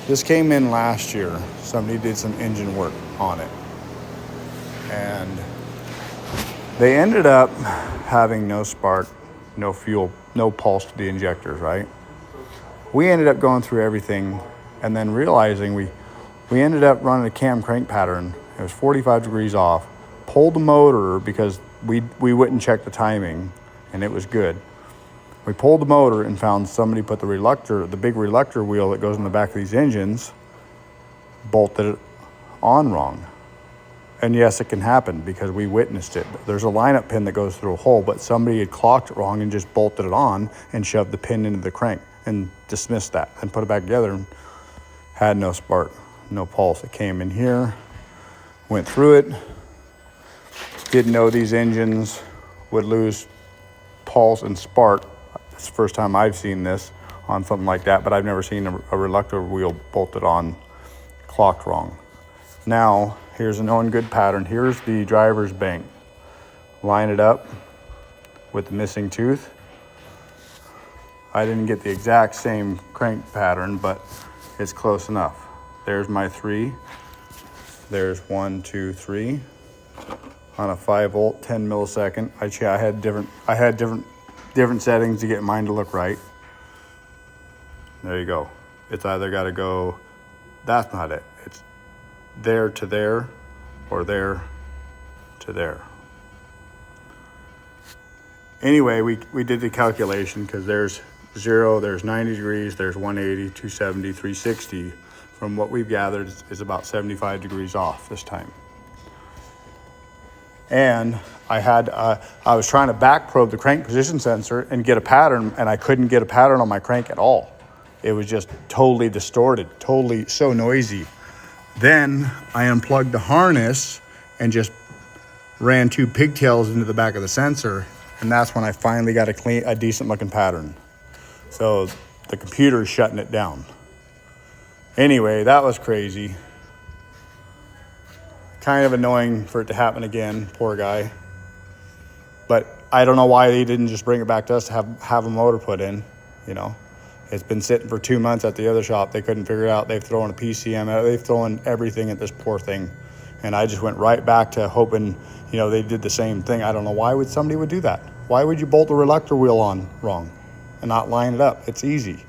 This came in last year. Somebody did some engine work on it. And they ended up having no spark, no fuel, no pulse to the injectors, right? We ended up going through everything and then realizing we ended up running a cam crank pattern. It was 45 degrees off. Pulled the motor because we wouldn't check the timing, and it was good. We pulled the motor and found somebody put the big reluctor wheel that goes in the back of these engines, bolted it on wrong. And yes, it can happen because we witnessed it. There's a lineup pin that goes through a hole, but somebody had clocked it wrong and just bolted it on and shoved the pin into the crank and dismissed that and put it back together and had no spark, no pulse. It came in here, went through it, didn't know these engines would lose pulse and spark. It's the first time I've seen this on something like that, but I've never seen a reluctor wheel bolted on, clocked wrong. Now, here's a known good pattern. Here's the driver's bank. Line it up with the missing tooth. I didn't get the exact same crank pattern, but it's close enough. There's my 3. There's 1, 2, 3. On a 5 volt, 10 millisecond. I had different settings to get mine to look right. There you go. It's either got to go, that's not it. It's there to there or there to there. Anyway, we did the calculation because there's 0, there's 90 degrees, there's 180, 270, 360. From what we've gathered is about 75 degrees off this time. And I was trying to back probe the crank position sensor and get a pattern, and I couldn't get a pattern on my crank at all. It was just totally distorted, totally so noisy. Then I unplugged the harness and just ran 2 pigtails into the back of the sensor, and that's when I finally got a decent looking pattern. So the computer's shutting it down. Anyway, that was crazy. Kind of annoying for it to happen again, poor guy. But I don't know why they didn't just bring it back to us to have a motor put in, you know. It's been sitting for 2 months at the other shop. They couldn't figure it out. They've thrown a PCM out. They've thrown everything at this poor thing. And I just went right back to hoping, they did the same thing. I don't know why somebody would do that. Why would you bolt the reluctor wheel on wrong and not line it up? It's easy.